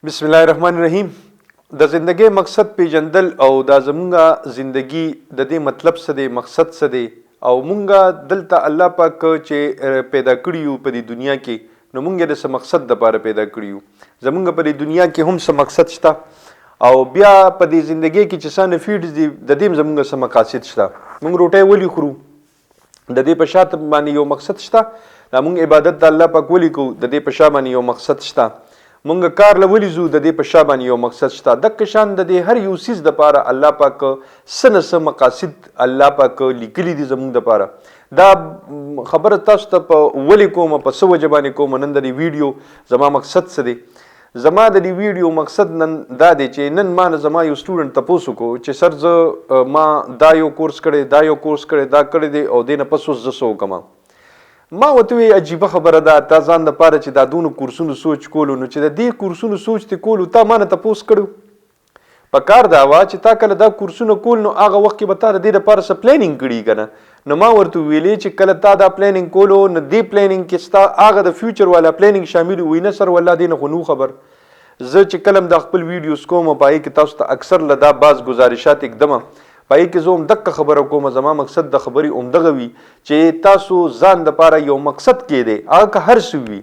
بسم الله الرحمن الرحیم. د زندګۍ مقصد پیژندل او دا زمونږه زندگی د دې مطلب څه دی، مقصد څه دی، او مونږه دلته الله پاک چې پیدا کړیو په دې دنیا کې، نو مونږ د څه مقصد لپاره پیدا کړیو. زمونږ په دې دنیا کې هم څه مقصد شته، او بیا په دې زندګۍ کې چې څه فیډز دي د دې زمونږ څه مقاصد شته. مونږ روټۍ ولې خورو؟ د دې په شاته باندې یو مقصد شته. دا مونږ عبادت د الله پاک ولې کوو؟ د دې په شا باندې یو مقصد شته. مونږ کار لولې زو د دې په شا باندې یو مقصد شته. دغه شان د دې هر یو سیز دپاره الله پاک څه نه څه مقاصد الله پاک لیکلي دي زمونږ دپاره. دا خبره تاسو ته په ولې کوم، په څه وجه باندې کوم. نن د دې ویډیو زما مقصد څه دی؟ زما د دې ویډیو مقصد نن دا دی چې نن ما نه زما یو سټوډنټ تپوس وکړو چې سر زه ما دا یو کورس کړی، دا یو کورس کړی، دا کړی دی، او دې نه پس اوس زه څه وکړم. ما ورته وی عجیبه خبره ده، تا ځان دپاره چې دا دونه کورسونو سوچ کولو، نو چې د دې کورسونو سوچ دې کولو تا ما نه تپوس کړو. په کار دا وه چې تا کله دا کورسونه کول، نو هغه وخت کې به تا د دې دپاره څه پلانینګ کړي که نه. نو ما ورته ویلې چې کله تا دا پلانینګ کولو، نو دې پلانینګ کې ستا هغه د فیوچر والا پلانینګ شامل وي نه. سر والله دې نه خو نو خبر. زه چې کله د خپل ویډیوز کوم، په هغې کې تاسو ته اکثر له دا بعض گزارشات اکدمه په هغې کې زه هم دقه خبره کوم. زما مقصد د خبرې همدغه وي چې تاسو ځان دپاره یو مقصد کېدی، هغه که هر څه وي.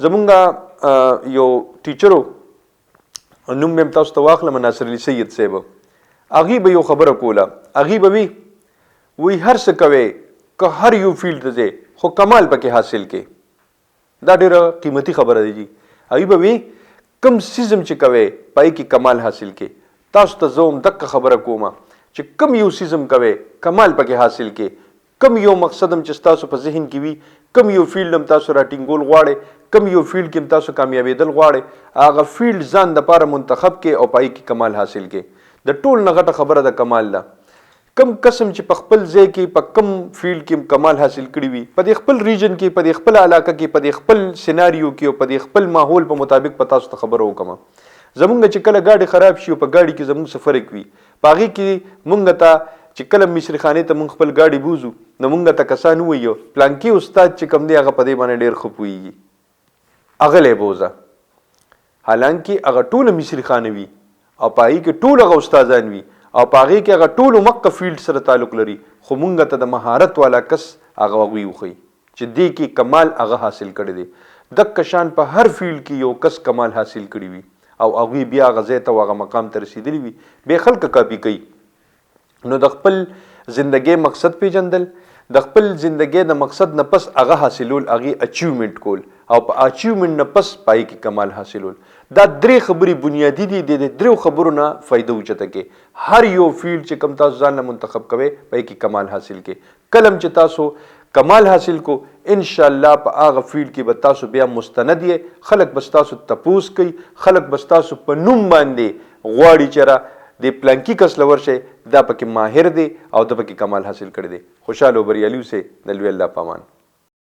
زمونږ یو ټیچر و، نوم مې هم تاسو ته واخلم، ناصر علي سید صاحب. هغې به یو خبره کوله، هغې به وی هر څه کوئ، که هر یو فیلډ ته ځئ، خو کمال پکې حاصل کړئ. دا ډېره قیمتي خبره دی جي. هغې به وی کم سیزم چې کوئ په هغې کې کمال حاصل کړئ. تاسو ته زه هم دقه خبره کوم چې کم یو سیزم کوئ کمال پکې حاصل کړئ. کم یو مقصد هم چې تاسو په ذهن کې وي، کم یو فیلډ هم تاسو راټینګول غواړئ، کم یو فیلډ کې هم تاسو کامیابېدل غواړئ، هغه فیلډ ځان دپاره منتخب کړئ او په هغې کې کمال حاصل کړئ. د ټول نه غټه خبره د کمال ده. کم قسم چې په خپل ځای کې په کم فیلډ کې کمال حاصل کړي وي، په دې خپل ریجن کې، په دې خپل علاقه کې، په دې خپل سیناریو کې، او په دې خپل ماحول په مطابق په تاسو ته خبره وکړم. زمونږ چې کله ګاډي خراب شي، په ګاډي کې زمونږ څه فرق وي، په هغې کې مونږ ته چې کله مصري خانې ته مونږ خپل ګاډي بوځو، نو مونږ ته کسان ووایي پلانکي استاد چې کوم دی هغه په دې باندې ډېر ښه پوهېږي، هغه لی بوځه. حالانکې هغه ټوله مصري خانه وي او په هغې کې ټول هغه استادان وي، او په هغې کې هغه ټولو مکه فیلډ سره تعلق لري، خو مونږ ته د مهارت والا کس هغه هغوی وښیي چې دې کې کمال هغه حاصل کړی دی. دقه شان په هر فیلډ کې یو کس کمال حاصل کړی وي، او هغوی بیا هغه ځای ته او هغه مقام ته رسېدلي وي، بیا خلک کاپي کوي. نو د خپل زندګۍ مقصد پیژندل، د خپل زندګۍ د مقصد نه پس هغه حاصلول، هغې اچیومنټ کول، او په اچیومنټ نه پس په هغې کې کمال حاصلول. دا درې خبرې بنیادي دي. د دې دریو خبرو نه فایده اوچته کې هر یو فیلډ چې کوم تاسو ځان له منتخب کوئ، په هغې کې کمال حاصل کې. کله چې تاسو کمال حاصل کو، انشاءالله په هغه فیلډ کې به تاسو بیا مستند یې، خلک به ستاسو تپوس کوي، خلک به ستاسو په نوم باندې غواړي چې را د پلانکي کس له ورشئ، دا پکې ماهر دی او د پکې کمال حاصل کړی دی. خوشحال او بریالي اوسئ. د لوی الله په امان.